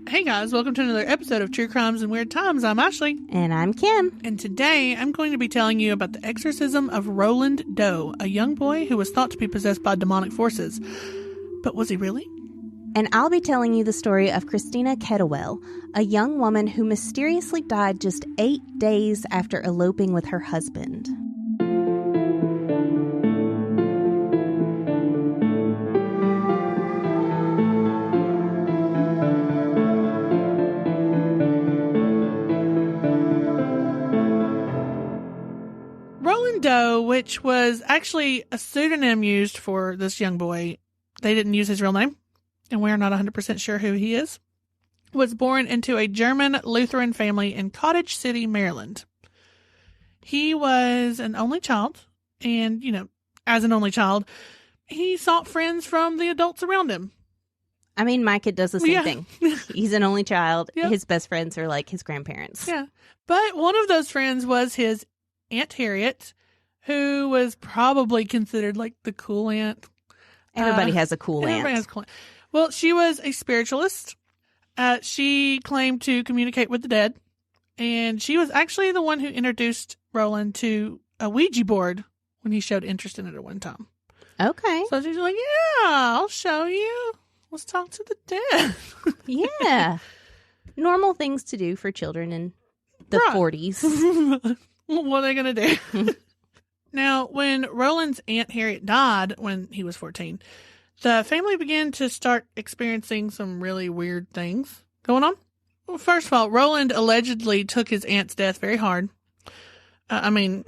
Hey guys, welcome to another episode of True Crimes and Weird Times. I'm Ashley. And I'm Kim. And today I'm going to be telling you about the exorcism of Roland Doe, a young boy who was thought to be possessed by demonic forces. But was he really? And I'll be telling you the story of Christina Kettlewell, a young woman who mysteriously died just 8 days after eloping with her husband. Roland Doe, which was actually a pseudonym used for this young boy, they didn't use his real name, and we're not 100% sure who he is, was born into a German Lutheran family in Cottage City, Maryland. He was an only child, and, as an only child, he sought friends from the adults around him. I mean, my kid does the same thing. He's an only child. Yep. His best friends are like his grandparents. Yeah. But one of those friends was his Aunt Harriet, who was probably considered like the cool aunt. Everybody has a cool aunt. Everybody has a cool aunt. Well, she was a spiritualist. She claimed to communicate with the dead. And she was actually the one who introduced Roland to a Ouija board when he showed interest in it at one time. Okay. So she's like, yeah, I'll show you. Let's talk to the dead. Yeah. Normal things to do for children in the 40s. What are they going to do? Now, when Roland's Aunt Harriet died when he was 14, the family began to start experiencing some really weird things going on. Well, first of all, Roland allegedly took his aunt's death very hard. There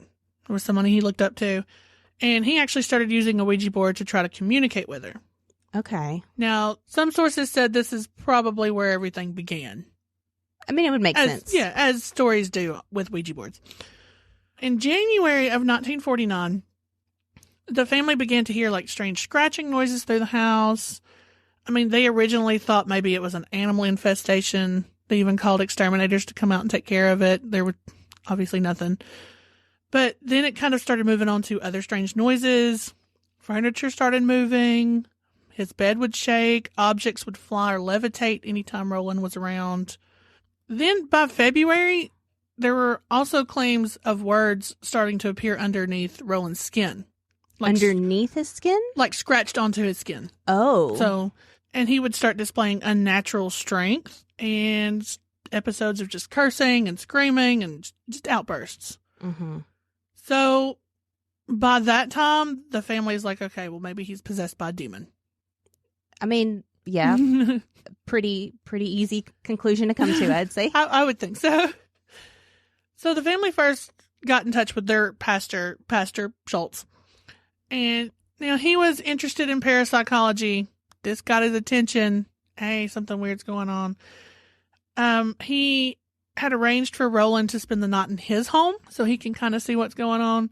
was someone he looked up to. And he actually started using a Ouija board to try to communicate with her. Okay. Now, some sources said this is probably where everything began. I mean, it would make sense. Yeah, as stories do with Ouija boards. In January of 1949, the family began to hear like strange scratching noises through the house. They originally thought maybe it was an animal infestation. They even called exterminators to come out and take care of it. There was obviously nothing. But then it kind of started moving on to other strange noises. Furniture started moving. His bed would shake. Objects would fly or levitate anytime Roland was around. Then by February, there were also claims of words starting to appear underneath Roland's skin. Underneath his skin? Like scratched onto his skin. Oh. And he would start displaying unnatural strength and episodes of just cursing and screaming and just outbursts. Mm-hmm. So by that time, the family's like, okay, well, maybe he's possessed by a demon. Yeah. Pretty easy conclusion to come to, I'd say. I would think so. So the family first got in touch with their pastor Schultz. And, he was interested in parapsychology. This got his attention. Hey, something weird's going on. He had arranged for Roland to spend the night in his home so he can kind of see what's going on.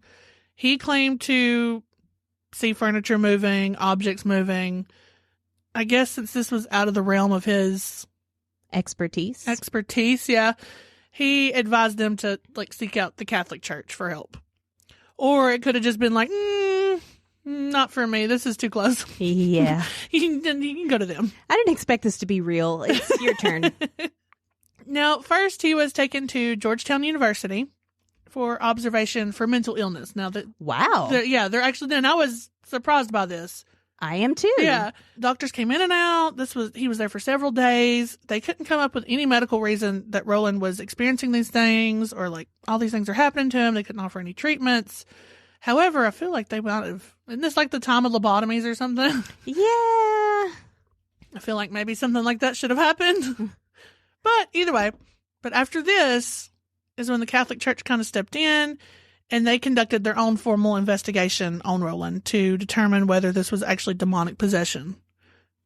He claimed to see furniture moving, objects moving. I guess since this was out of the realm of his expertise, yeah. He advised them to seek out the Catholic Church for help. Or it could have just been like, not for me. This is too close. Yeah. you can go to them. I didn't expect this to be real. It's your turn. Now, first he was taken to Georgetown University for observation for mental illness. Now wow. They're actually, and I was surprised by this. I am too. Yeah. Doctors came in and out. He was there for several days. They couldn't come up with any medical reason that Roland was experiencing these things or all these things are happening to him. They couldn't offer any treatments. However, I feel like they might have, isn't this like the time of lobotomies or something? Yeah. I feel like maybe something like that should have happened. But either way, after this is when the Catholic Church kind of stepped in. And they conducted their own formal investigation on Roland to determine whether this was actually demonic possession.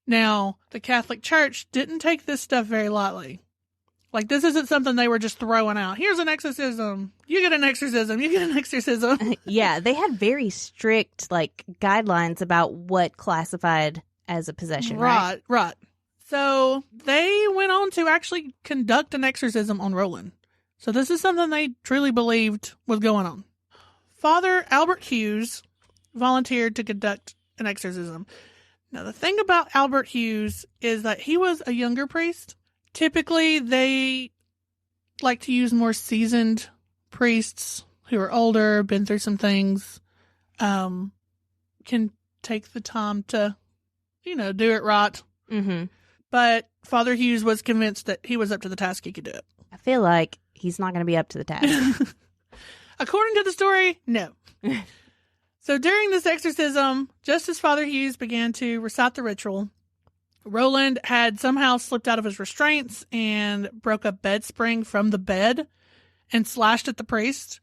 Now, the Catholic Church didn't take this stuff very lightly. This isn't something they were just throwing out. Here's an exorcism. You get an exorcism. You get an exorcism. Yeah, they had very strict, guidelines about what classified as a possession, right? Right. So they went on to actually conduct an exorcism on Roland. So this is something they truly believed was going on. Father Albert Hughes volunteered to conduct an exorcism. Now, the thing about Albert Hughes is that he was a younger priest, Typically, they like to use more seasoned priests who are older, been through some things, can take the time to, do it right. Mm-hmm. But Father Hughes was convinced that he was up to the task. He could do it. I feel like he's not going to be up to the task. According to the story, no. So during this exorcism, just as Father Hughes began to recite the ritual, Roland had somehow slipped out of his restraints and broke a bed spring from the bed and slashed at the priest.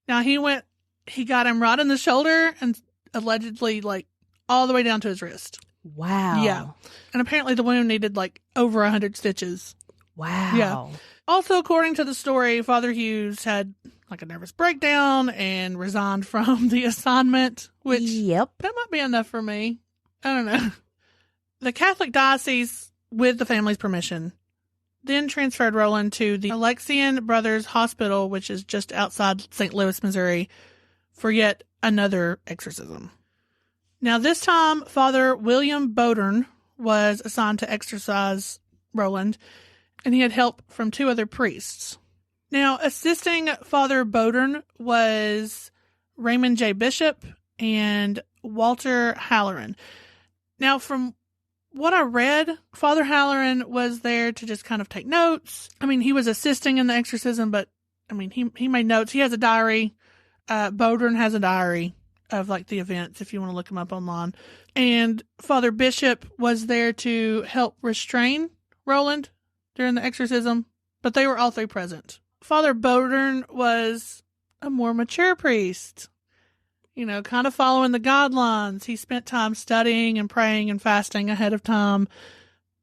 Now he got him right in the shoulder and allegedly all the way down to his wrist. Wow. Yeah. And apparently the wound needed over 100 stitches. Wow. Yeah. Also, according to the story, Father Hughes had a nervous breakdown and resigned from the assignment, which that might be enough for me. I don't know. The Catholic diocese, with the family's permission, then transferred Roland to the Alexian Brothers Hospital, which is just outside St. Louis, Missouri, for yet another exorcism. Now, this time, Father William Bowdern was assigned to exorcise Roland, and he had help from 2 other priests. Now, assisting Father Bowdern was Raymond J. Bishop and Walter Halloran. Now, from what I read, Father Halloran was there to just kind of take notes. I mean, he was assisting in the exorcism, but, he made notes. He has a diary. Bowdern has a diary of, the events, if you want to look them up online. And Father Bishop was there to help restrain Roland during the exorcism, but they were all 3 present. Father Bowdern was a more mature priest, kind of following the guidelines. He spent time studying and praying and fasting ahead of time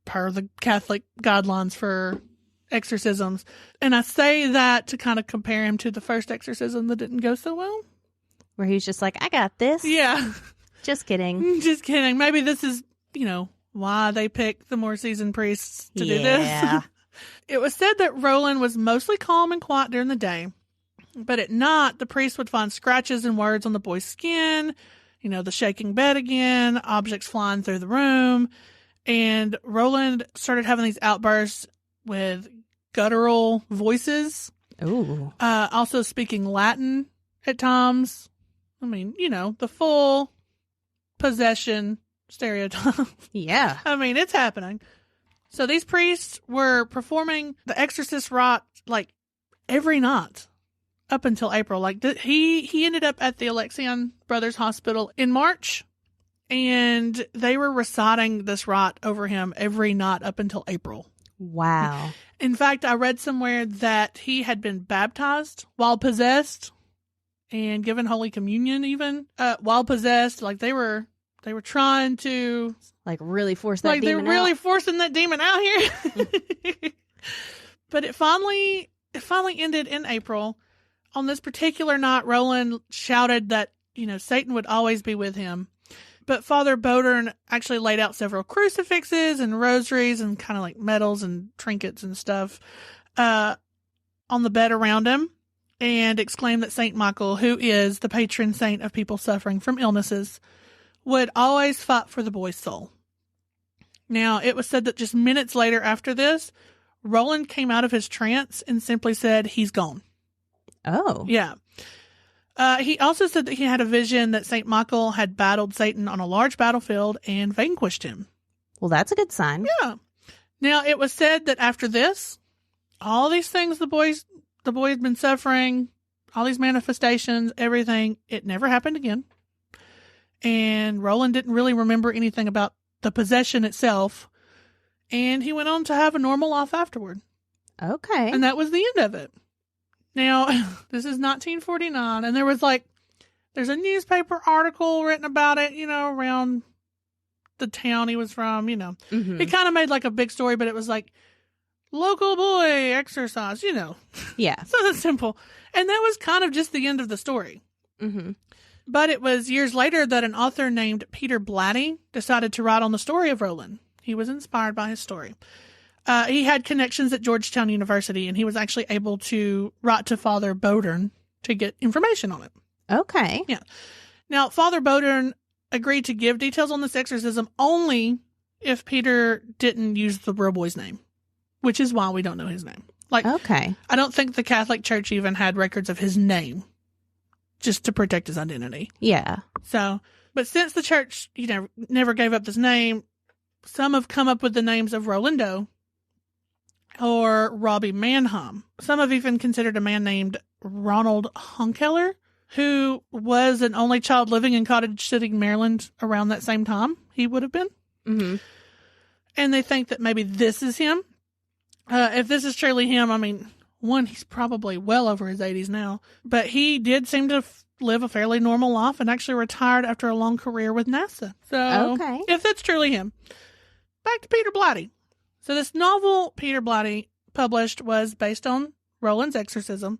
per the Catholic guidelines for exorcisms. And I say that to kind of compare him to the first exorcism that didn't go so well. Where he's just like, I got this. Yeah. Just kidding. Just kidding. Maybe this is, why they pick the more seasoned priests to do this. It was said that Roland was mostly calm and quiet during the day, but at night, the priest would find scratches and words on the boy's skin, the shaking bed again, objects flying through the room, and Roland started having these outbursts with guttural voices. Ooh. Also speaking Latin at times. The full possession stereotype. Yeah. It's happening. So these priests were performing the exorcist rite every night up until April. He ended up at the Alexian Brothers Hospital in March, and they were reciting this rite over him every night up until April. Wow. In fact, I read somewhere that he had been baptized while possessed and given Holy Communion even while possessed. They were trying to really force that demon out. They're really forcing that demon out here. But it finally ended in April. On this particular night, Roland shouted that, Satan would always be with him. But Father Bowdern actually laid out several crucifixes and rosaries and kind of medals and trinkets and stuff on the bed around him, and exclaimed that Saint Michael, who is the patron saint of people suffering from illnesses, would always fight for the boy's soul. Now, it was said that just minutes later after this, Roland came out of his trance and simply said, he's gone. Oh. Yeah. He also said that he had a vision that St. Michael had battled Satan on a large battlefield and vanquished him. Well, that's a good sign. Yeah. Now, it was said that after this, all these things the boy had been suffering, all these manifestations, everything, it never happened again. And Roland didn't really remember anything about the possession itself. And he went on to have a normal life afterward. Okay. And that was the end of it. Now, this is 1949, and there was there's a newspaper article written about it, around the town he was from, Mm-hmm. It kind of made a big story, but it was local boy exercise, Yeah. Something simple. And that was kind of just the end of the story. Mm-hmm. But it was years later that an author named Peter Blatty decided to write on the story of Roland. He was inspired by his story. He had connections at Georgetown University, and he was actually able to write to Father Bowdern to get information on it. Okay. Yeah. Now, Father Bowdern agreed to give details on this exorcism only if Peter didn't use the real boy's name. which is why we don't know his name. Like, Okay. I don't think the Catholic Church even had records of his name just to protect his identity. Yeah. So, but since the church, never gave up this name, some have come up with the names of Roland Doe or Robbie Manham. Some have even considered a man named Ronald Hunkeler, who was an only child living in Cottage City, Maryland around that same time he would have been. Mm-hmm. And they think that maybe this is him. If this is truly him, I mean, one, he's probably well over his 80s now, but he did seem to live a fairly normal life and actually retired after a long career with NASA. So, Okay. if that's truly him. Back to Peter Blatty. So this novel Peter Blatty published was based on Roland's exorcism.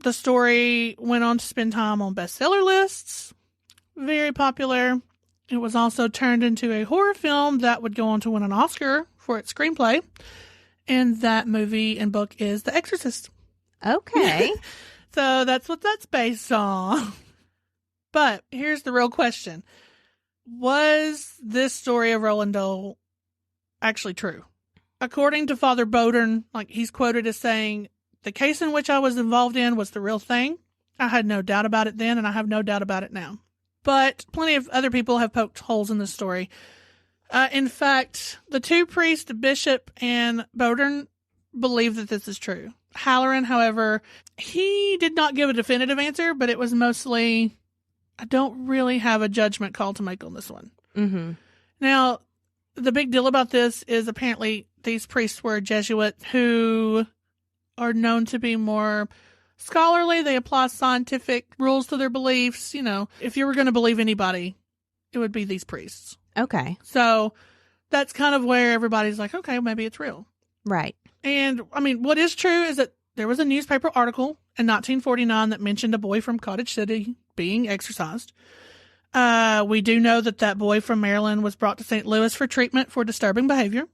The story went on to spend time on bestseller lists. Very popular. It was also turned into a horror film that would go on to win an Oscar for its screenplay. And that movie and book is The Exorcist. Okay. So that's what that's based on. But here's the real question. Was this story of Roland Doe actually true? According to Father Bowden, he's quoted as saying, "The case in which I was involved in was the real thing. I had no doubt about it then, and I have no doubt about it now." But plenty of other people have poked holes in this story. In fact, the two priests, Bishop and Bowden, believe that this is true. Halloran, however, he did not give a definitive answer, but it was mostly, I don't really have a judgment call to make on this one. Mm-hmm. Now, the big deal about this is apparently these priests were Jesuit who are known to be more scholarly. They apply scientific rules to their beliefs. If you were going to believe anybody, it would be these priests. Okay. So that's kind of where everybody's like, okay, maybe it's real. Right. And, I mean, what is true is that there was a newspaper article in 1949 that mentioned a boy from Cottage City being exorcised. We do know that boy from Maryland was brought to St. Louis for treatment for disturbing behavior.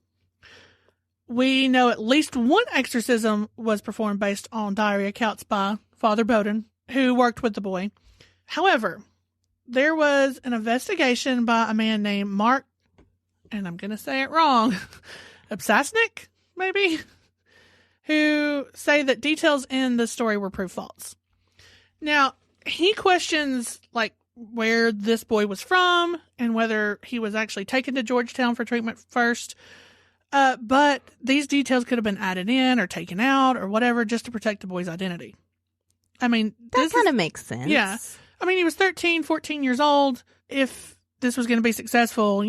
We know at least one exorcism was performed based on diary accounts by Father Bowden, who worked with the boy. However, there was an investigation by a man named Mark, and I'm going to say it wrong, Obsasnik, maybe, who say that details in the story were proved false. Now, he questions, where this boy was from and whether he was actually taken to Georgetown for treatment first. But these details could have been added in or taken out or whatever just to protect the boy's identity. I mean, that kind of makes sense. Yeah. I mean, he was 13, 14 years old. If this was going to be successful,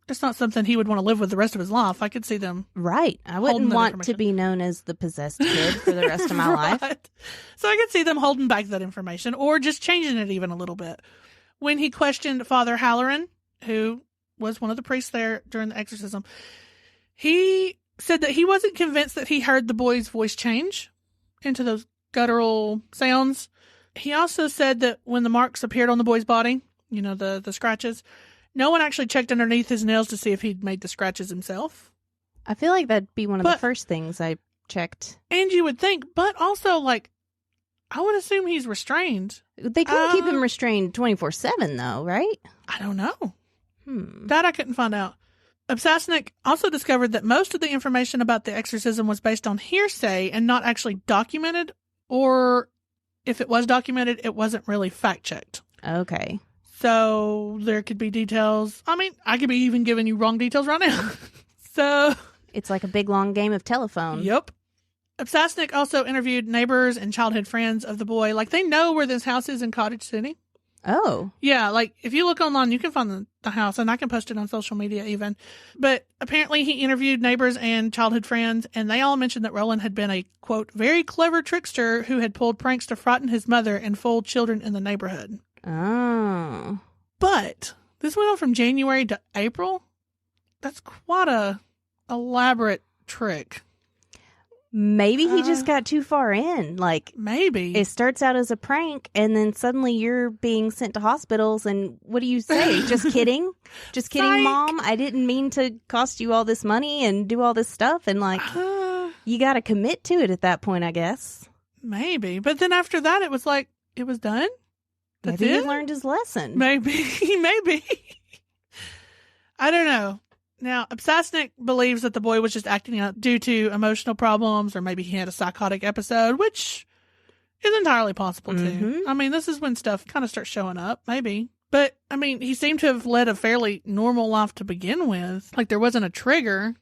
it's not something he would want to live with the rest of his life. I could see them. Right. I wouldn't want to be known as the possessed kid for the rest of my life. So I could see them holding back that information or just changing it even a little bit. When he questioned Father Halloran, who was one of the priests there during the exorcism, he said that he wasn't convinced that he heard the boy's voice change into those guttural sounds. He also said that when the marks appeared on the boy's body, the scratches, no one actually checked underneath his nails to see if he'd made the scratches himself. I feel like that'd be one of the first things I checked. And you would think, but also, I would assume he's restrained. They couldn't keep him restrained 24/7, though, right? I don't know. That I couldn't find out. Obsasnik also discovered that most of the information about the exorcism was based on hearsay and not actually documented, or if it was documented, it wasn't really fact-checked. Okay. So there could be details. I mean, I could be even giving you wrong details right now. So it's like a big, long game of telephone. Yep. Obsasnik also interviewed neighbors and childhood friends of the boy. They know where this house is in Cottage City. Oh. Yeah, if you look online, you can find the house, and I can post it on social media even. But apparently he interviewed neighbors and childhood friends, and they all mentioned that Roland had been a, quote, very clever trickster who had pulled pranks to frighten his mother and fool children in the neighborhood. Oh. But this went on from January to April. That's quite a elaborate trick. Maybe he just got too far in. Maybe. It starts out as a prank, and then suddenly you're being sent to hospitals, and what do you say? Just kidding? Just kidding, Psych. Mom? I didn't mean to cost you all this money and do all this stuff, and you got to commit to it at that point, I guess. Maybe. But then after that, it was it was done? Maybe he learned his lesson. Maybe. Maybe. I don't know. Now, Obsasnik believes that the boy was just acting out due to emotional problems, or maybe he had a psychotic episode, which is entirely possible too. I mean, this is when stuff kind of starts showing up, maybe. But, I mean, he seemed to have led a fairly normal life to begin with. Like, there wasn't a trigger.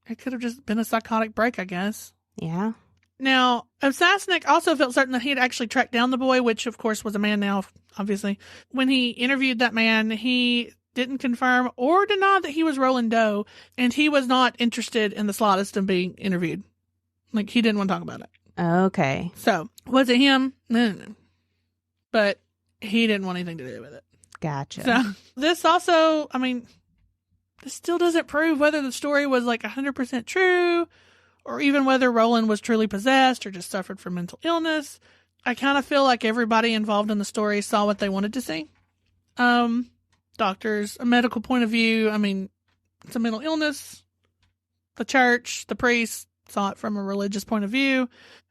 It could have just been a psychotic break, I guess. Yeah. Now, Obsasnik also felt certain that he had actually tracked down the boy, which, of course, was a man now, obviously. When he interviewed that man, he didn't confirm or deny that he was Roland Doe, and he was not interested in the slightest in being interviewed. Like, he didn't want to talk about it. Okay. So, was it him? No. But he didn't want anything to do with it. Gotcha. So, this also, I mean, this still doesn't prove whether the story was like 100% true, or even whether Roland was truly possessed or just suffered from mental illness. I kind of feel like everybody involved in the story saw what they wanted to see. Doctors, a medical point of view, I mean, it's a mental illness. The church, the priest saw it from a religious point of view.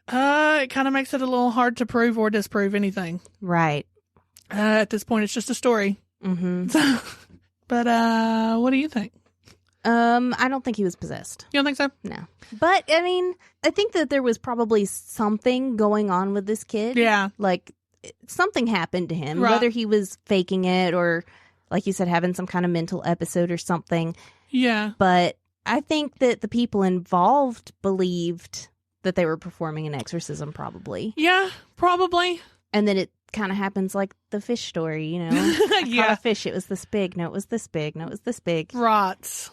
It kind of makes it a little hard to prove or disprove anything. Right. At this point, it's just a story. So, but what do you think? I don't think he was possessed. You don't think so? No. But, I mean, I think that there was probably something going on with this kid. Yeah. Like, something happened to him, Right. whether he was faking it or, like you said, having some kind of mental episode or something. Yeah. But I think that the people involved believed that they were performing an exorcism, probably. Yeah, probably. And then it kind of happens like the fish story, you know? I caught a fish, it was this big. No, it was this big. No, it was this big. Right.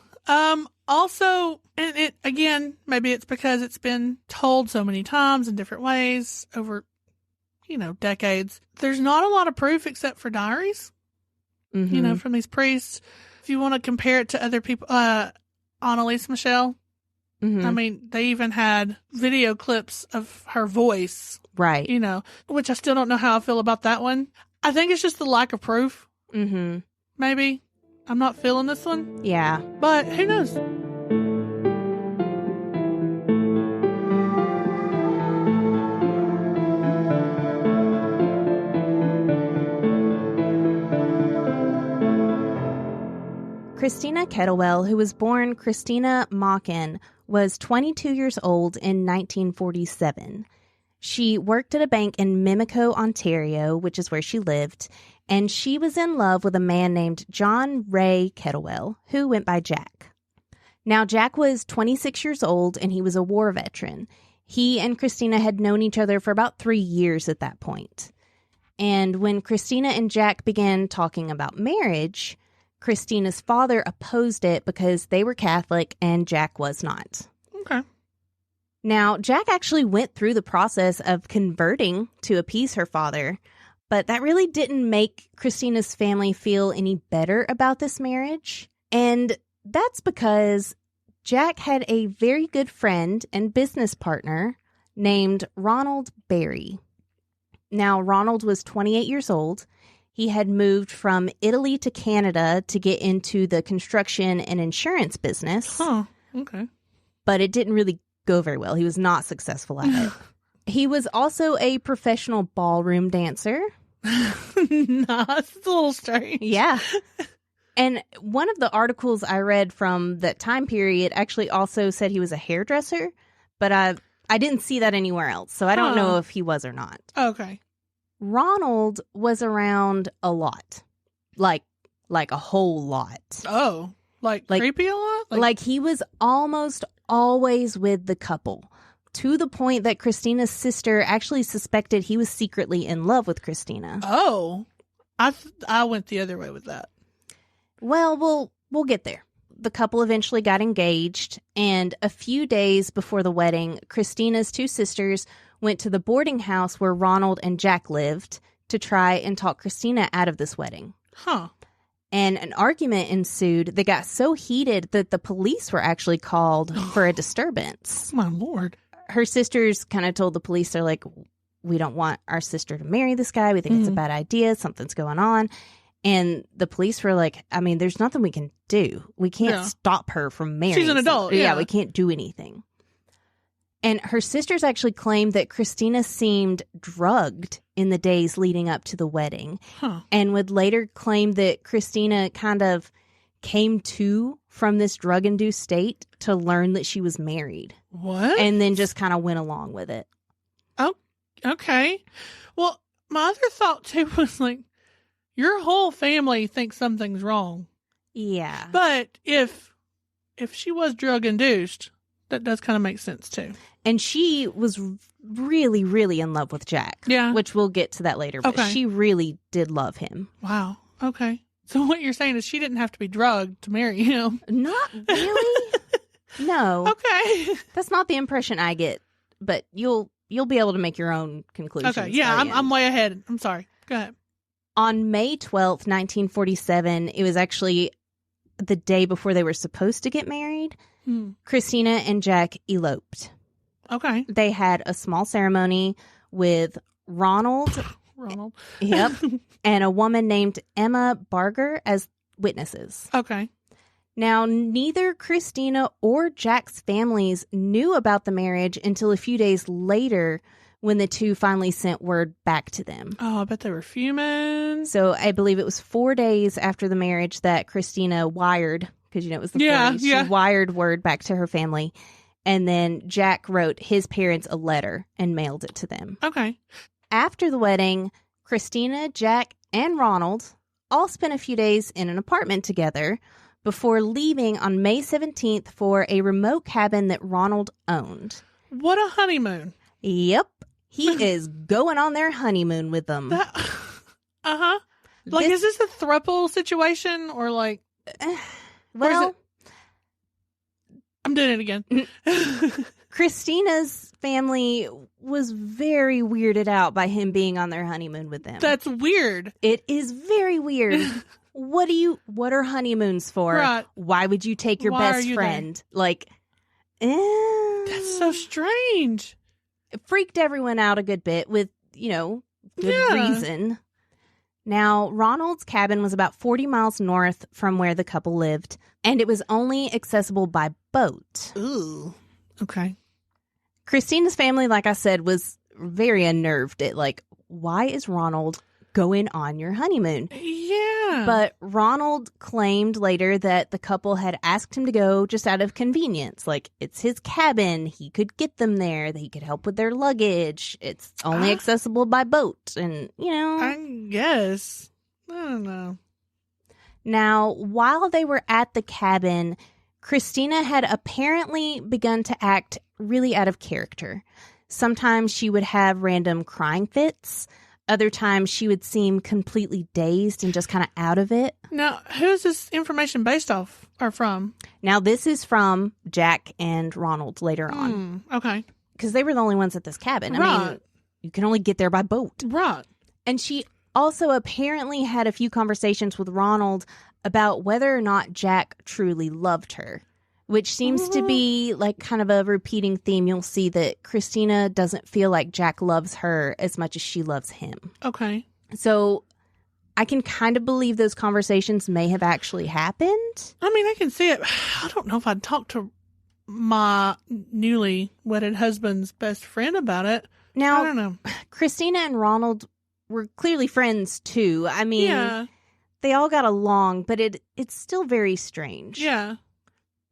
Also, and it, again, maybe it's because it's been told so many times in different ways over, decades. There's not a lot of proof except for diaries, from these priests. If you want to compare it to other people, Annalise Michelle, I mean, they even had video clips of her voice. Right. Which I still don't know how I feel about that one. I think it's just the lack of proof. Maybe. I'm not feeling this one. Yeah. But who knows? Christina Kettlewell, who was born Christina Machen, was 22 years old in 1947. She worked at a bank in Mimico, Ontario, which is where she lived, and she was in love with a man named John Ray Kettlewell, who went by Jack. Now, Jack was 26 years old, and he was a war veteran. He and Christina had known each other for about 3 years at that point. And when Christina and Jack began talking about marriage, Christina's father opposed it because they were Catholic and Jack was not. Okay. Now, Jack actually went through the process of converting to appease her father, but that really didn't make Christina's family feel any better about this marriage. And that's because Jack had a very good friend and business partner named Ronald Barry. Now, Ronald was 28 years old. He had moved from Italy to Canada to get into the construction and insurance business. Huh. Okay. But it didn't really go very well. He was not successful at it. He was also a professional ballroom dancer. It's a little strange. Yeah. And one of the articles I read from that time period actually also said he was a hairdresser, but I didn't see that anywhere else, so I don't know if he was or not. Okay. Ronald was around a lot. Like a whole lot. Oh. Like creepy a lot? Like he was almost always with the couple, to the point that Christina's sister actually suspected he was secretly in love with Christina. Oh. I went the other way with that. Well, we'll get there. The couple eventually got engaged, and a few days before the wedding, Christina's two sisters went to the boarding house where Ronald and Jack lived to try and talk Christina out of this wedding. Huh. And an argument ensued that got so heated that the police were actually called for a disturbance. My Lord. Her sisters kind of told the police, they're like, we don't want our sister to marry this guy. We think it's a bad idea. Something's going on. And the police were like, I mean, there's nothing we can do. We can't stop her from marrying. She's an adult. Yeah, we can't do anything. And her sisters actually claimed that Christina seemed drugged in the days leading up to the wedding, and would later claim that Christina kind of came to from this drug-induced state to learn that she was married. What? And then just kind of went along with it. Oh, okay. Well, my other thought, too, was like, your whole family thinks something's wrong. Yeah. But if she was drug-induced, that does kind of make sense, too. And she was really, really in love with Jack. Yeah. Which we'll get to that later. But she really did love him. Wow. Okay. So what you're saying is she didn't have to be drugged to marry him. Not really. No. Okay. That's not the impression I get. But you'll be able to make your own conclusions. Okay. Yeah, I'm way ahead. I'm sorry. Go ahead. On May 12th, 1947, it was actually the day before they were supposed to get married. Christina and Jack eloped. Okay. They had a small ceremony with Ronald. Yep. And a woman named Emma Barger as witnesses. Okay. Now, neither Christina or Jack's families knew about the marriage until a few days later when the two finally sent word back to them. Oh, I bet they were fuming. So I believe it was 4 days after the marriage that Christina wired, because, it was the 40s. She wired word back to her family. And then Jack wrote his parents a letter and mailed it to them. Okay. After the wedding, Christina, Jack, and Ronald all spent a few days in an apartment together before leaving on May 17th for a remote cabin that Ronald owned. What a honeymoon. Yep. He is going on their honeymoon with them. Uh-huh. Like, is this a throuple situation or like... Well... I'm doing it again. Christina's family was very weirded out by him being on their honeymoon with them. That's weird. It is very weird. What are honeymoons for? Right. Why would you take your best friend? There? Like, that's so strange. It freaked everyone out a good bit with, good reason. Now, Ronald's cabin was about 40 miles north from where the couple lived, and it was only accessible by boat. Ooh. Okay. Christina's family, like I said, was very unnerved at, why is Ronald going on your honeymoon? Yeah. But Ronald claimed later that the couple had asked him to go just out of convenience. Like, it's his cabin. He could get them there. He could help with their luggage. It's only accessible by boat. And, I guess. I don't know. Now, while they were at the cabin, Christina had apparently begun to act really out of character. Sometimes she would have random crying fits. Other times she would seem completely dazed and just kind of out of it. Now, who's this information based off or from? Now, this is from Jack and Ronald later on. Okay. Because they were the only ones at this cabin. Right. I mean, you can only get there by boat. Right. And she also apparently had a few conversations with Ronald about whether or not Jack truly loved her. Which seems to be kind of a repeating theme. You'll see that Christina doesn't feel like Jack loves her as much as she loves him. Okay. So I can kind of believe those conversations may have actually happened. I mean, I can see it. I don't know if I'd talk to my newly wedded husband's best friend about it. Now, I don't know. Christina and Ronald were clearly friends too. I mean, they all got along, but it's still very strange. Yeah.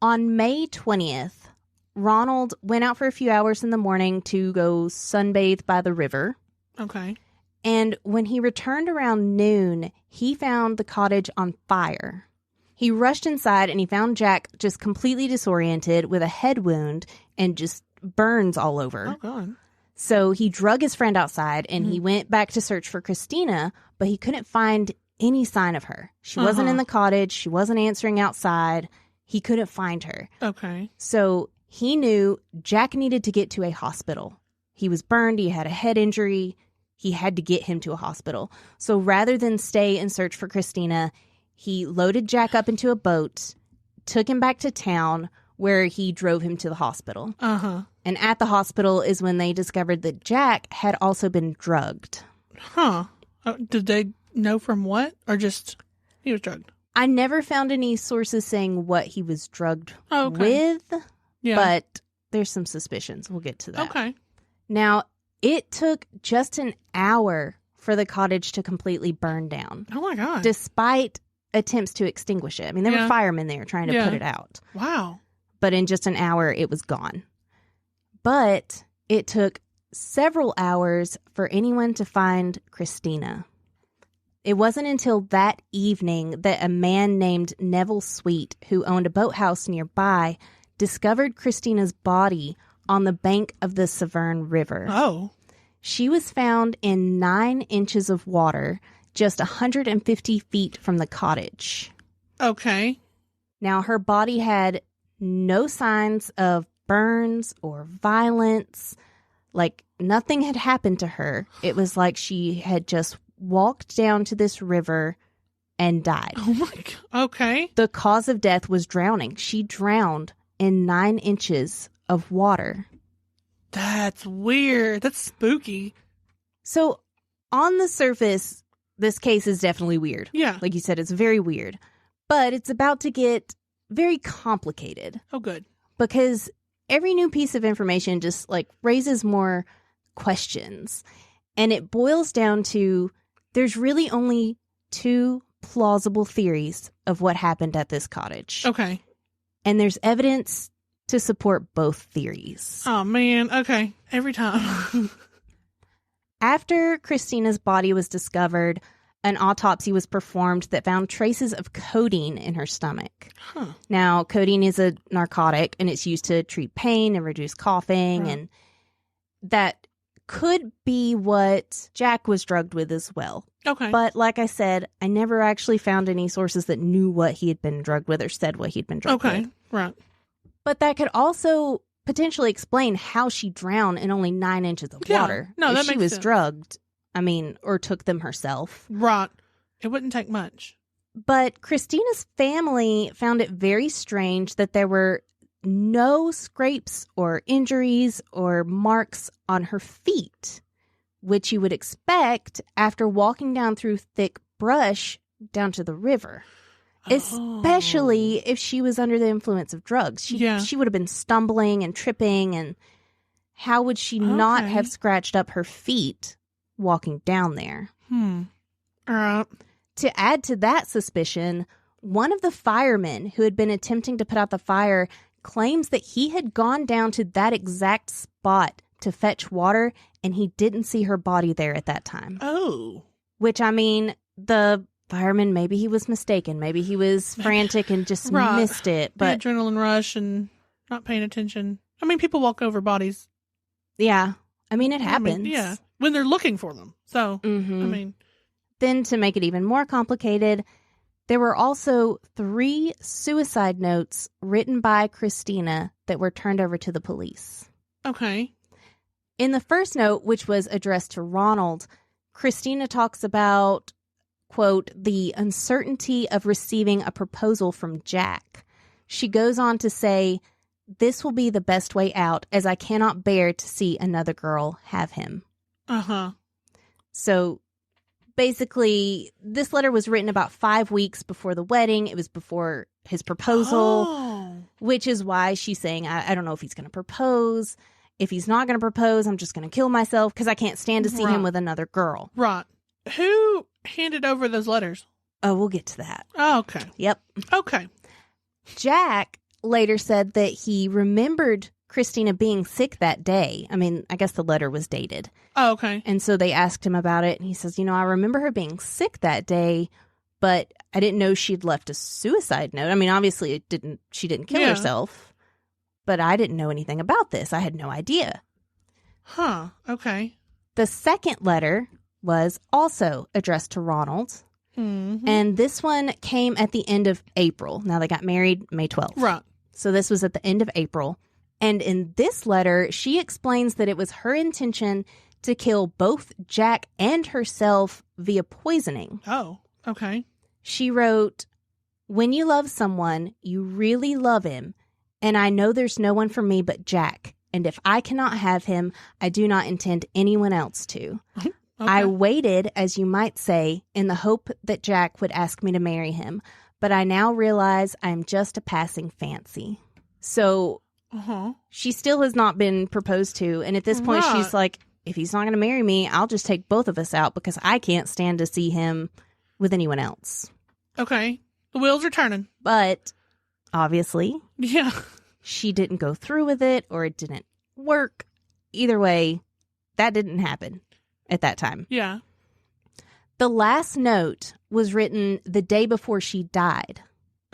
On May 20th, Ronald went out for a few hours in the morning to go sunbathe by the river. Okay. And when he returned around noon, he found the cottage on fire. He rushed inside and he found Jack just completely disoriented with a head wound and just burns all over. Oh, God. So he drug his friend outside and he went back to search for Christina, but he couldn't find any sign of her. She wasn't in the cottage. She wasn't answering outside. He couldn't find her. Okay. So he knew Jack needed to get to a hospital. He was burned. He had a head injury. He had to get him to a hospital. So rather than stay and search for Christina, he loaded Jack up into a boat, took him back to town where he drove him to the hospital. Uh-huh. And at the hospital is when they discovered that Jack had also been drugged. Huh. Did they know from what? Or just he was drugged? I never found any sources saying what he was drugged with, but there's some suspicions. We'll get to that. Okay. Now, it took just an hour for the cottage to completely burn down. Oh, my God. Despite attempts to extinguish it. I mean, there were firemen there trying to put it out. Wow. But in just an hour, it was gone. But it took several hours for anyone to find Christina. It wasn't until that evening that a man named Neville Sweet, who owned a boathouse nearby, discovered Christina's body on the bank of the Severn River. Oh. She was found in 9 inches of water, just 150 feet from the cottage. Okay. Now, her body had no signs of burns or violence. Like, nothing had happened to her. It was like she had just walked down to this river and died. Oh my God. Okay. The cause of death was drowning. She drowned in 9 inches of water. That's weird. That's spooky. So, on the surface, this case is definitely weird. Yeah. Like you said, it's very weird. But it's about to get very complicated. Oh, good. Because every new piece of information just, like, raises more questions. And it boils down to there's really only 2 plausible theories of what happened at this cottage. Okay. And there's evidence to support both theories. Oh, man. Okay. Every time. After Christina's body was discovered, an autopsy was performed that found traces of codeine in her stomach. Huh. Now, codeine is a narcotic, and it's used to treat pain and reduce coughing, and that could be what Jack was drugged with as well. Okay. But like I said, I never actually found any sources that knew what he had been drugged with or said what he'd been drugged with. Okay. Right. But that could also potentially explain how she drowned in only 9 inches of water. No, if that she makes was sense. drugged, I mean, or took them herself. Right. It wouldn't take much. But Christina's family found it very strange that there were no scrapes or injuries or marks on her feet, which you would expect after walking down through thick brush down to the river. Especially if she was under the influence of drugs. She would have been stumbling and tripping, and how would she not have scratched up her feet walking down there? All right. To add to that suspicion, one of the firemen who had been attempting to put out the fire claims that he had gone down to that exact spot to fetch water, and he didn't see her body there at that time. Oh. Which, I mean, the fireman, maybe he was mistaken. Maybe he was frantic and just missed it. But the adrenaline rush and not paying attention. I mean, people walk over bodies. Yeah. I mean, it happens. I mean, when they're looking for them. So, I mean. Then to make it even more complicated, there were also 3 suicide notes written by Christina that were turned over to the police. Okay. In the first note, which was addressed to Ronald, Christina talks about, quote, the uncertainty of receiving a proposal from Jack. She goes on to say, this will be the best way out, as I cannot bear to see another girl have him. Uh-huh. So basically, this letter was written about 5 weeks before the wedding. It was before his proposal, which is why she's saying, I don't know if he's going to propose. If he's not going to propose, I'm just going to kill myself because I can't stand to see him with another girl. Right. Who handed over those letters? Oh, we'll get to that. Oh, okay. Yep. Okay. Jack later said that he remembered Christina being sick that day. I mean, I guess the letter was dated. Oh, okay. And so they asked him about it, and he says, I remember her being sick that day, but I didn't know she'd left a suicide note. I mean, obviously she didn't kill herself, but I didn't know anything about this. I had no idea. Huh. Okay. The second letter was also addressed to Ronald, and this one came at the end of April. Now, they got married May 12th. Right. So this was at the end of April. And in this letter, she explains that it was her intention to kill both Jack and herself via poisoning. Oh, okay. She wrote, when you love someone, you really love him, and I know there's no one for me but Jack. And if I cannot have him, I do not intend anyone else to. Okay. I waited, as you might say, in the hope that Jack would ask me to marry him, but I now realize I'm just a passing fancy. So she still has not been proposed to, and at this point she's like, if he's not going to marry me, I'll just take both of us out because I can't stand to see him with anyone else. Okay. The wheels are turning. But obviously, Yeah. she didn't go through with it or it didn't work. Either way, that didn't happen at that time. Yeah. The last note was written the day before she died.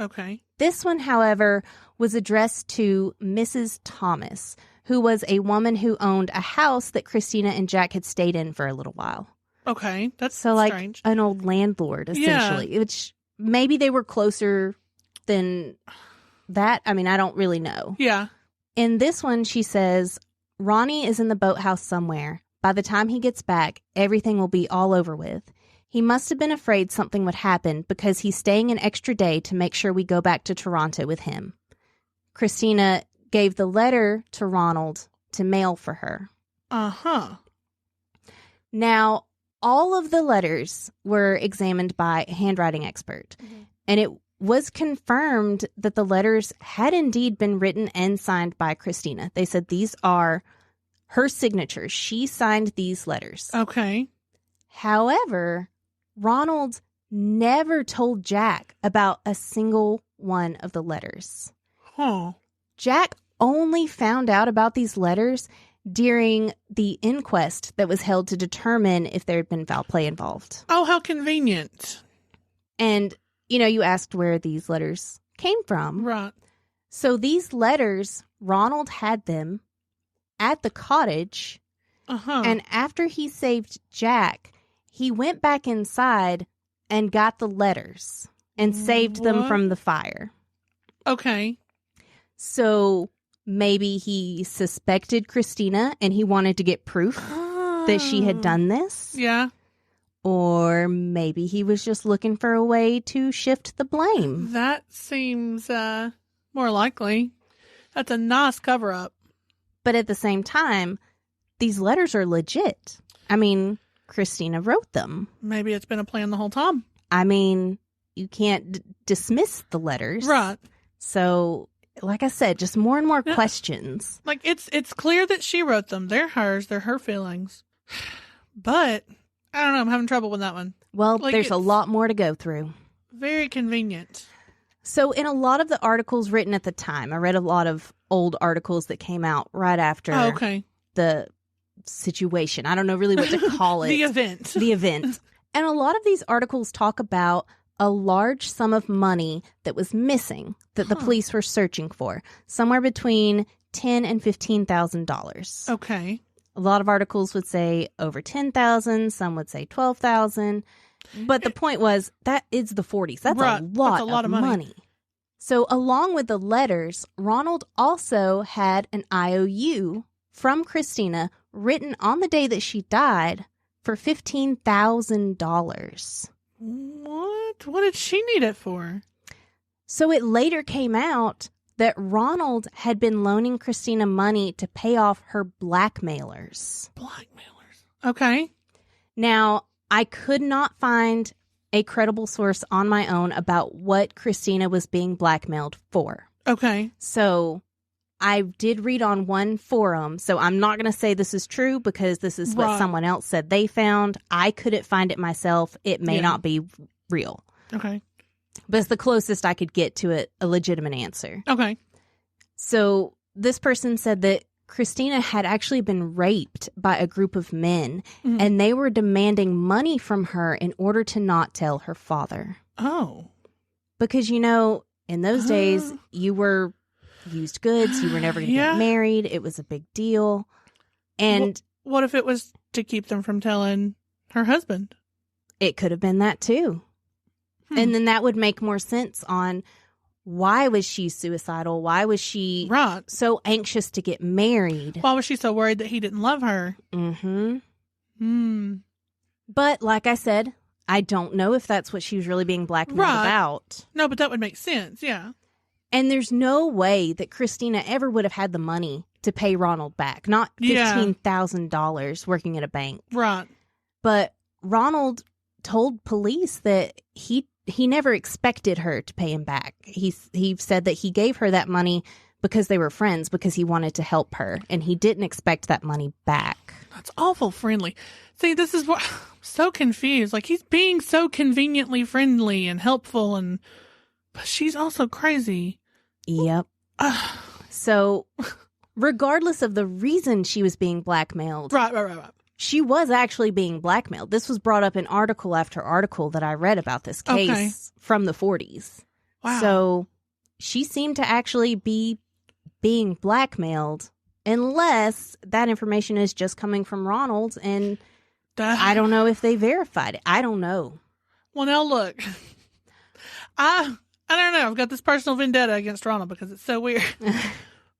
Okay. This one, however, was addressed to Mrs. Thomas, who was a woman who owned a house that Christina and Jack had stayed in for a little while. Okay. That's So like strange. an old landlord, essentially, which maybe they were closer than that. I mean, I don't really know. Yeah. In this one, she says, Ronnie is in the boathouse somewhere. By the time he gets back, everything will be all over with. He must have been afraid something would happen because he's staying an extra day to make sure we go back to Toronto with him. Christina gave the letter to Ronald to mail for her. Uh-huh. Now, all of the letters were examined by a handwriting expert, and it was confirmed that the letters had indeed been written and signed by Christina. They said these are her signatures. She signed these letters. Okay. However, Ronald never told Jack about a single one of the letters. Huh. Jack only found out about these letters during the inquest that was held to determine if there had been foul play involved. Oh, how convenient. And, you know, you asked where these letters came from. Right. So these letters, Ronald had them at the cottage. Uh-huh. And after he saved Jack, he went back inside and got the letters and saved them What? from the fire. Okay. So maybe he suspected Christina and he wanted to get proof that she had done this. Yeah. Or maybe he was just looking for a way to shift the blame. That seems more likely. That's a nice cover-up. But at the same time, these letters are legit. I mean, Christina wrote them. Maybe it's been a plan the whole time. I mean, you can't dismiss the letters. Right. So, like I said, just more and more questions. Like, it's clear that she wrote them. They're hers. They're her feelings. But, I don't know. I'm having trouble with that one. Well, Like, there's a it's- lot more to go through. Very convenient. So, in a lot of the articles written at the time, I read a lot of old articles that came out right after Oh, okay. the situation. I don't know really what to call it. The event. The event. And a lot of these articles talk about a large sum of money that was missing that the police were searching for, somewhere between $10,000 and $15,000. Okay. A lot of articles would say over 10,000, some would say 12,000. But the point was that is the 40s. That's Right. a lot, That's a lot of of money. money. So along with the letters, Ronald also had an IOU from Christina written on the day that she died for $15,000. What? What did she need it for? So it later came out that Ronald had been loaning Christina money to pay off her blackmailers. Blackmailers. Okay. Now, I could not find a credible source on my own about what Christina was being blackmailed for. Okay. So I did read on one forum, so I'm not going to say this is true because this is what Right. someone else said they found. I couldn't find it myself. It may Yeah. not be real. Okay. But it's the closest I could get to a legitimate answer. Okay. So this person said that Christina had actually been raped by a group of men, Mhm. and they were demanding money from her in order to not tell her father. Oh. Because, you know, in those days, you were used goods. You were never going to Yeah. get married. It was a big deal. And What if it was to keep them from telling her husband? it could have been that too. And then that would make more sense on why was she suicidal? Why was she Right. so anxious to get married? Why was she so worried that he didn't love her? Mm-hmm. Hmm. But like I said, I don't know if that's what she was really being blackmailed Right. about. No, but that would make sense. Yeah. And there's no way that Christina ever would have had the money to pay Ronald back. Not Yeah. $15,000 working at a bank. Right. But Ronald told police that he never expected her to pay him back. He said that he gave her that money because they were friends, because he wanted to help her, and he didn't expect that money back. That's awful friendly. See, this is what I'm so confused. Like, he's being so conveniently friendly and helpful, but she's also crazy. Yep. So, regardless of the reason she was being blackmailed, right. She was actually being blackmailed. This was brought up in article after article that I read about this case from the 40s. Wow. So she seemed to actually be being blackmailed, unless that information is just coming from Ronald, and I don't know if they verified it. I don't know. Well, now look, I don't know. I've got this personal vendetta against Ronald because it's so weird.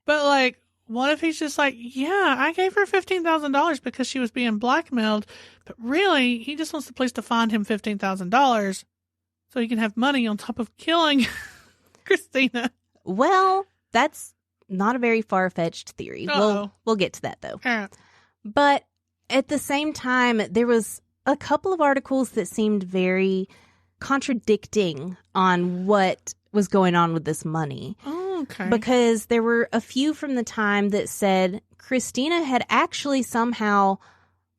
But like, what if he's just like, yeah, I gave her $15,000 because she was being blackmailed, but really, he just wants the police to find him $15,000 so he can have money on top of killing Christina. Well, that's not a very far-fetched theory. We'll get to that, though. But at the same time, there was a couple of articles that seemed very contradicting on what was going on with this money. Oh, okay. Because there were a few from the time that said Christina had actually somehow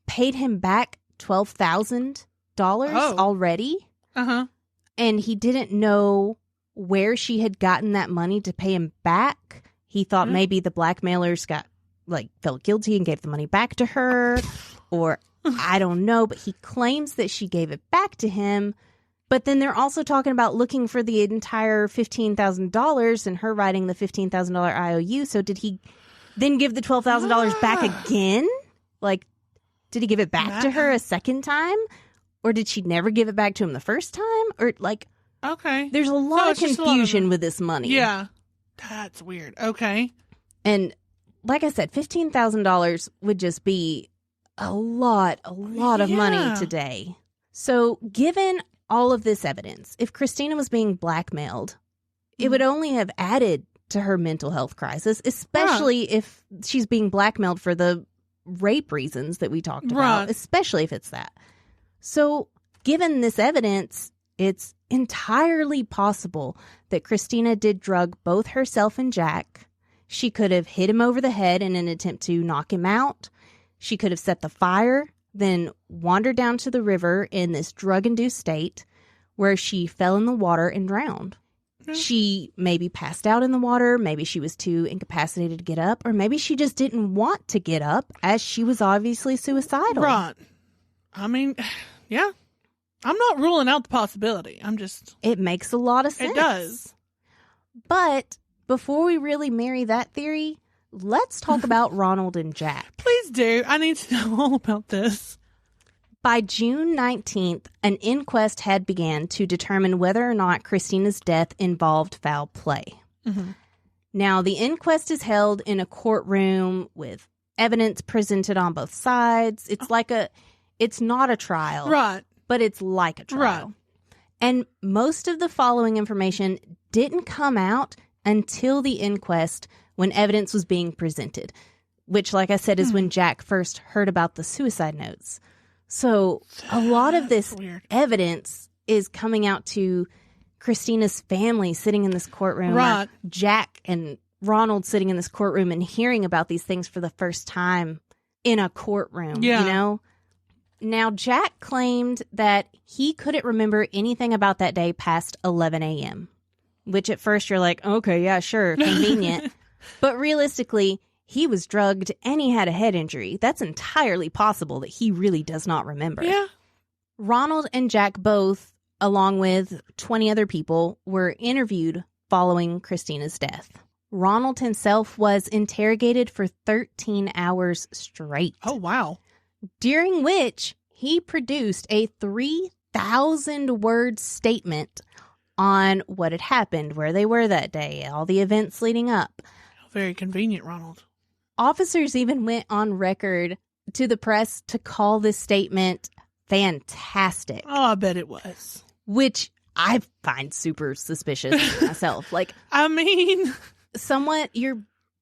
paid him back $12,000 already. Uh-huh. And he didn't know where she had gotten that money to pay him back. He thought maybe the blackmailers felt guilty and gave the money back to her, or I don't know, but he claims that she gave it back to him. But then they're also talking about looking for the entire $15,000 and her writing the $15,000 IOU. So did he then give the $12,000 back again? Like, did he give it back to her a second time? Or did she never give it back to him the first time? Or okay. There's a lot of confusion with this money. Yeah. That's weird. Okay. And like I said, $15,000 would just be a lot of money today. So given all of this evidence, if Christina was being blackmailed, it would only have added to her mental health crisis, especially if she's being blackmailed for the rape reasons that we talked about, especially if it's that. So given this evidence, it's entirely possible that Christina did drug both herself and Jack. She could have hit him over the head in an attempt to knock him out. She could have set the fire, then wandered down to the river in this drug-induced state where she fell in the water and drowned. She maybe passed out in the water, maybe she was too incapacitated to get up, or maybe she just didn't want to get up as she was obviously suicidal. Right. I mean, yeah. I'm not ruling out the possibility. It makes a lot of sense. It does. But before we really marry that theory, let's talk about Ronald and Jack. Please do. I need to know all about this. By June 19th, an inquest had began to determine whether or not Christina's death involved foul play. Mm-hmm. Now, the inquest is held in a courtroom with evidence presented on both sides. It's not a trial. Right. But it's like a trial. Right. And most of the following information didn't come out until the inquest when evidence was being presented, which, like I said, is when Jack first heard about the suicide notes. So a lot of this evidence is coming out to Christina's family sitting in this courtroom. Right. Jack and Ronald sitting in this courtroom and hearing about these things for the first time in a courtroom, you know? Now, Jack claimed that he couldn't remember anything about that day past 11 a.m., which at first you're like, okay, yeah, sure, convenient. But realistically, he was drugged and he had a head injury. That's entirely possible that he really does not remember. Yeah. Ronald and Jack both, along with 20 other people, were interviewed following Christina's death. Ronald himself was interrogated for 13 hours straight. Oh, wow. During which he produced a 3,000-word statement on what had happened, where they were that day, all the events leading up. Very convenient, Ronald. Officers even went on record to the press to call this statement fantastic. Oh, I bet it was. Which I find super suspicious myself. I mean, your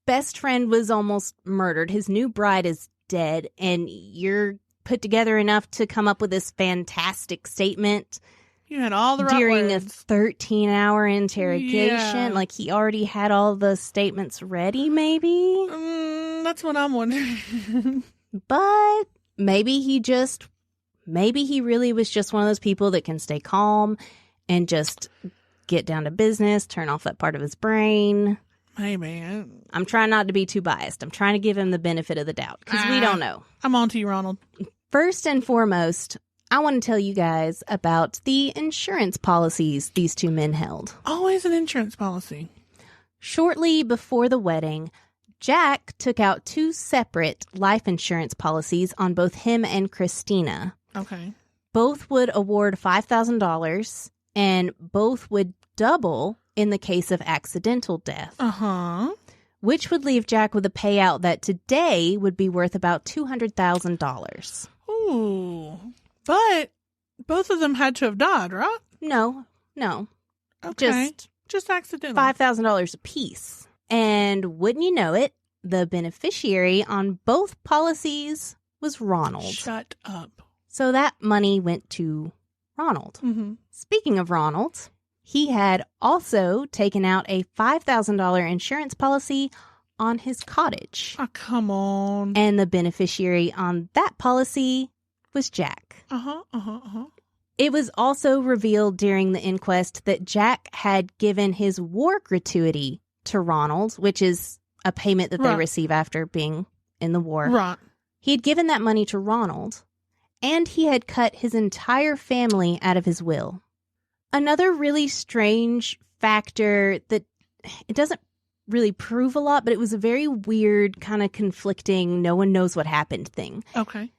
best friend was almost murdered. His new bride is dead, and you're put together enough to come up with this fantastic statement. You had all the right during words. a 13-hour interrogation. Yeah. He already had all the statements ready, maybe? That's what I'm wondering. But maybe he really was just one of those people that can stay calm and just get down to business, turn off that part of his brain. Hey, man. I'm trying not to be too biased. I'm trying to give him the benefit of the doubt because we don't know. I'm on to you, Ronald. First and foremost, I want to tell you guys about the insurance policies these two men held. Always an insurance policy. Shortly before the wedding, Jack took out 2 separate life insurance policies on both him and Christina. Okay. Both would award $5,000, and both would double in the case of accidental death. Uh-huh. Which would leave Jack with a payout that today would be worth about $200,000. Ooh. But both of them had to have died, right? No. Okay. Just accidental. $5,000 apiece. And wouldn't you know it, the beneficiary on both policies was Ronald. Shut up. So that money went to Ronald. Mm-hmm. Speaking of Ronald, he had also taken out a $5,000 insurance policy on his cottage. Oh, come on. And the beneficiary on that policy was Jack. It was also revealed during the inquest that Jack had given his war gratuity to Ronald, which is a payment that they receive after being in the war. Right. He had given that money to Ronald, and he had cut his entire family out of his will. Another really strange factor that it doesn't really prove a lot, but it was a very weird, kind of conflicting, no one knows what happened thing. Okay.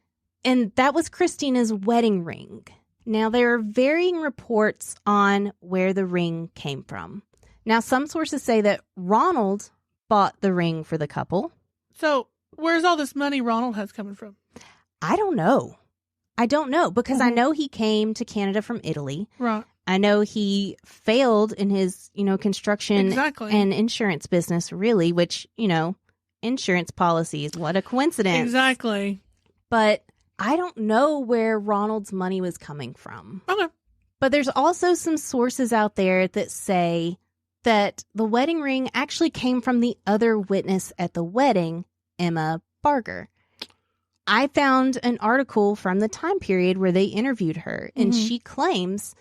And that was Christina's wedding ring. Now, there are varying reports on where the ring came from. Now, some sources say that Ronald bought the ring for the couple. So, where's all this money Ronald has coming from? I don't know because I know he came to Canada from Italy. Right. I know he failed in his, construction and insurance business, really, which, insurance policies, what a coincidence. Exactly. But I don't know where Ronald's money was coming from. Okay. But there's also some sources out there that say that the wedding ring actually came from the other witness at the wedding, Emma Barger. I found an article from the time period where they interviewed her, and she claims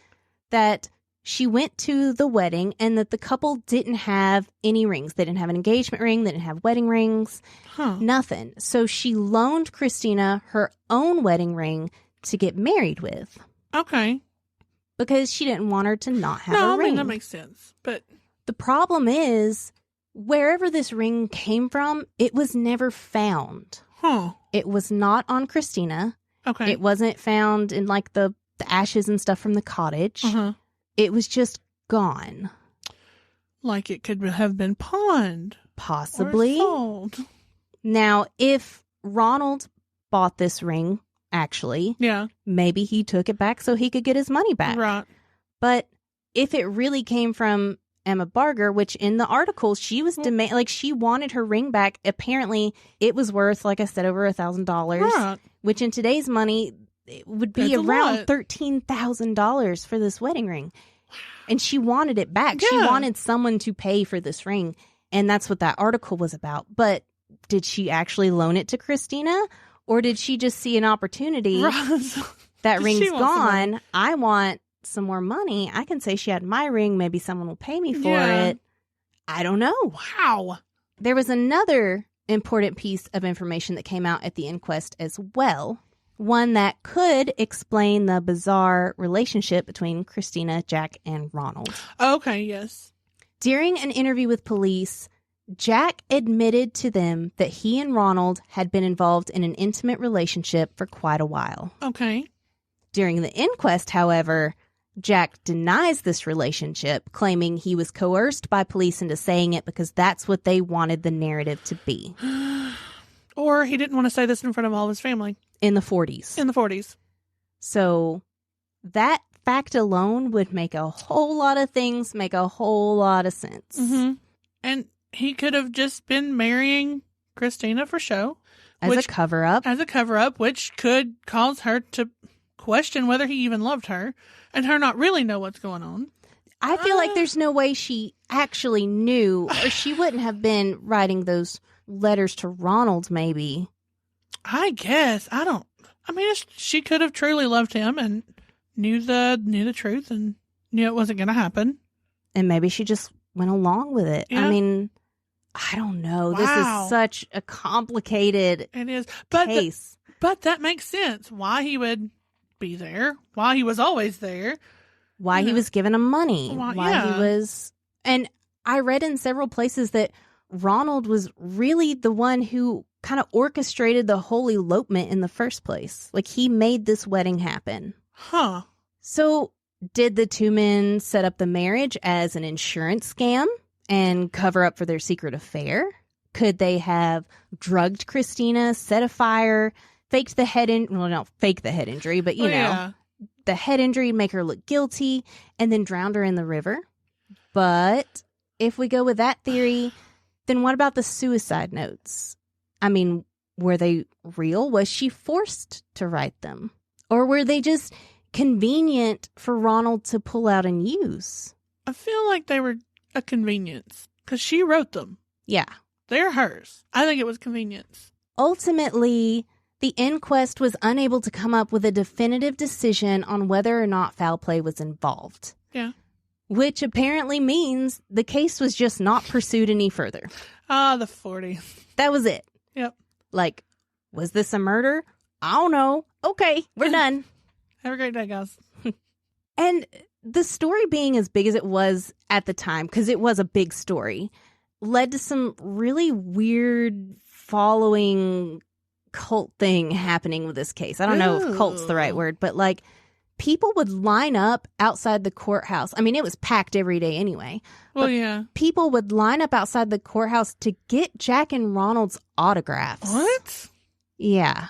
that she went to the wedding and that the couple didn't have any rings. They didn't have an engagement ring. They didn't have wedding rings. Nothing. So she loaned Christina her own wedding ring to get married with. Okay. Because she didn't want her to not have a ring. No, I mean, that makes sense. But the problem is, wherever this ring came from, it was never found. It was not on Christina. Okay. It wasn't found in, the ashes and stuff from the cottage. It was just gone. Like it could have been pawned. Possibly. Or sold. Now, if Ronald bought this ring, actually, maybe he took it back so he could get his money back. Right. But if it really came from Emma Barger, which in the article, she was she wanted her ring back. Apparently, it was worth, like I said, over $1,000, right. Which in today's money, it would be around $13,000 for this wedding ring. And she wanted it back. Yeah. She wanted someone to pay for this ring. And that's what that article was about. But did she actually loan it to Christina? Or did she just see an opportunity? That ring's gone. I want some more money. I can say she had my ring. Maybe someone will pay me for it. I don't know. Wow. There was another important piece of information that came out at the inquest as well. One that could explain the bizarre relationship between Christina, Jack, and Ronald. Okay, yes. During an interview with police, Jack admitted to them that he and Ronald had been involved in an intimate relationship for quite a while. Okay. During the inquest, however, Jack denies this relationship, claiming he was coerced by police into saying it because that's what they wanted the narrative to be. Or he didn't want to say this in front of all of his family. In the 40s. In the 40s. So that fact alone would make a whole lot of things make a whole lot of sense. Mm-hmm. And he could have just been marrying Christina for show. As a cover-up. As a cover-up, which could cause her to question whether he even loved her and her not really know what's going on. I feel like there's no way she actually knew, or she wouldn't have been writing those letters to Ronald, maybe. I guess. She could have truly loved him and knew the truth and knew it wasn't going to happen. And maybe she just went along with it. Yeah. I mean, I don't know. Wow. This is such a complicated case. But that makes sense. Why he would be there. Why he was always there. Why he was giving him money. Why he was... And I read in several places that Ronald was really the one who kind of orchestrated the whole elopement in the first place. Like, he made this wedding happen. Huh. So, did the two men set up the marriage as an insurance scam and cover up for their secret affair? Could they have drugged Christina, set a fire, faked the head injury? Well, not fake the head injury, but, you know, the head injury, make her look guilty, and then drowned her in the river? But if we go with that theory, then what about the suicide notes? I mean, were they real? Was she forced to write them? Or were they just convenient for Ronald to pull out and use? I feel like they were a convenience because she wrote them. Yeah. They're hers. I think it was convenience. Ultimately, the inquest was unable to come up with a definitive decision on whether or not foul play was involved. Yeah. Which apparently means the case was just not pursued any further. The 40s. That was it. Yep. Like, was this a murder? I don't know. Okay, we're done. Have a great day, guys. And the story being as big as it was at the time, because it was a big story, led to some really weird following cult thing happening with this case. I don't know if cult's the right word, but like, people would line up outside the courthouse. I mean, it was packed every day anyway. Well, yeah. People would line up outside the courthouse to get Jack and Ronald's autographs. What? Yeah.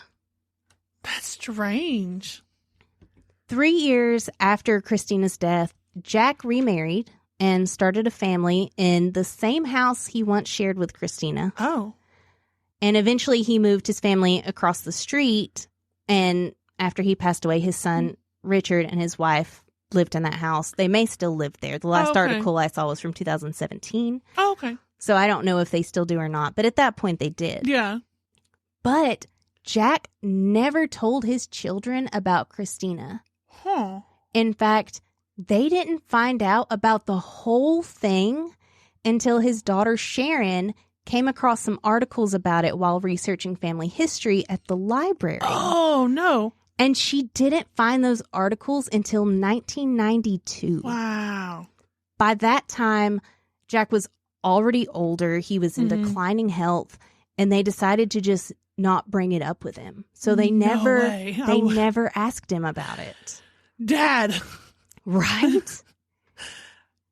That's strange. 3 years after Christina's death, Jack remarried and started a family in the same house he once shared with Christina. Oh. And eventually he moved his family across the street. And after he passed away, his son, Richard, and his wife lived in that house. They may still live there. The last article I saw was from 2017. Oh, okay. So I don't know if they still do or not. But at that point, they did. Yeah. But Jack never told his children about Christina. Huh. In fact, they didn't find out about the whole thing until his daughter Sharon came across some articles about it while researching family history at the library. Oh, no. And she didn't find those articles until 1992. Wow. By that time, Jack was already older. He was in declining health, and they decided to just not bring it up with him. So they never asked him about it. Dad. Right?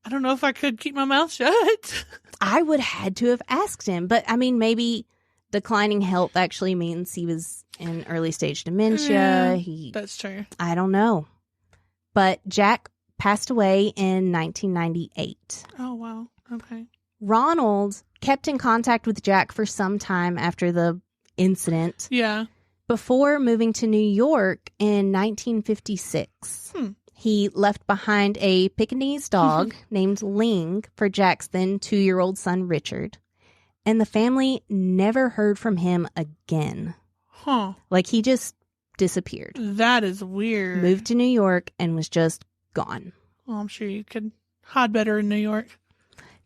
I don't know if I could keep my mouth shut. I would had to have asked him. But, I mean, maybe declining health actually means he was in early stage dementia. That's true. I don't know. But Jack passed away in 1998. Oh, wow. Okay. Ronald kept in contact with Jack for some time after the incident. Yeah. Before moving to New York in 1956. He left behind a Pekingese dog named Ling for Jack's then 2-year-old son, Richard. And the family never heard from him again. Huh. Like, he just disappeared. That is weird. Moved to New York and was just gone. Well, I'm sure you could hide better in New York.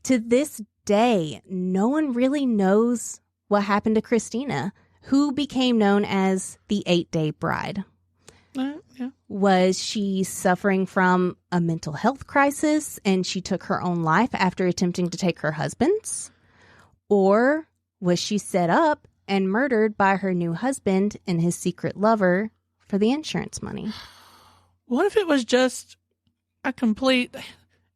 To this day, no one really knows what happened to Christina, who became known as the 8-Day Bride. Yeah. Was she suffering from a mental health crisis and she took her own life after attempting to take her husband's? Or was she set up and murdered by her new husband and his secret lover for the insurance money? What if it was just it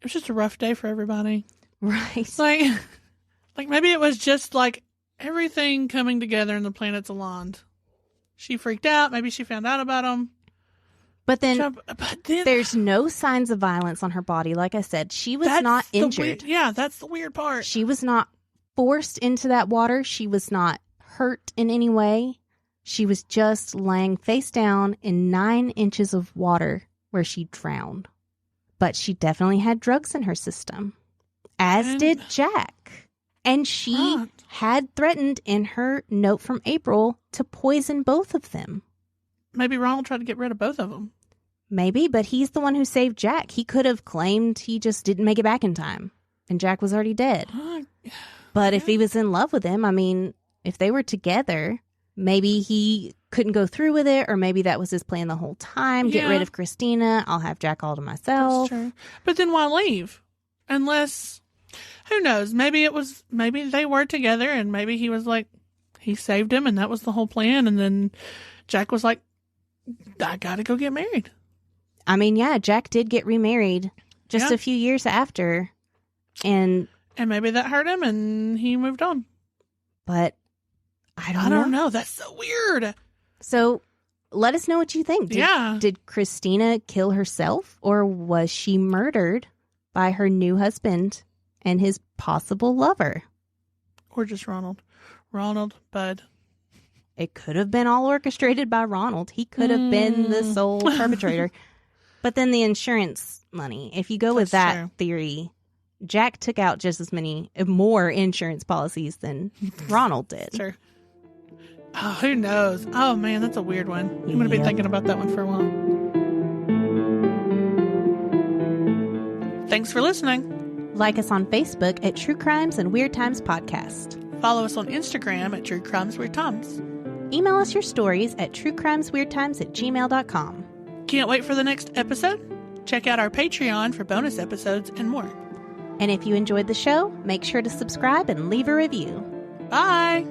was just a rough day for everybody? Right. Like maybe it was just like everything coming together and the planets aligned. She freaked out. Maybe she found out about him. But then there's no signs of violence on her body. Like I said, she was not injured. That's the weird part. She was not forced into that water. She was not hurt in any way. She was just laying face down in 9 inches of water where she drowned. But she definitely had drugs in her system, as did Jack. And she had threatened in her note from April to poison both of them. Maybe Ronald tried to get rid of both of them. Maybe, but he's the one who saved Jack. He could have claimed he just didn't make it back in time, and Jack was already dead. But if he was in love with him, I mean, if they were together, maybe he couldn't go through with it, or maybe that was his plan the whole time. Get rid of Christina. I'll have Jack all to myself. That's true. But then why leave? Unless, who knows? Maybe they were together, and maybe he was like, he saved him, and that was the whole plan. And then Jack was like, I gotta go get married. I mean, yeah, Jack did get remarried just a few years after. And maybe that hurt him and he moved on. But I don't know. That's so weird. So let us know what you think. Did Christina kill herself, or was she murdered by her new husband and his possible lover? Or just Ronald. Ronald, bud. It could have been all orchestrated by Ronald. He could have been the sole perpetrator. But then the insurance money, if you go with that theory, Jack took out just as many, more insurance policies than Ronald did. Sure. Oh, who knows? Oh, man, that's a weird one. I'm going to be thinking about that one for a while. Thanks for listening. Like us on Facebook at True Crimes and Weird Times Podcast. Follow us on Instagram at True Crimes Weird Times. Email us your stories at truecrimesweirdtimes@gmail.com. Can't wait for the next episode? Check out our Patreon for bonus episodes and more. And if you enjoyed the show, make sure to subscribe and leave a review. Bye!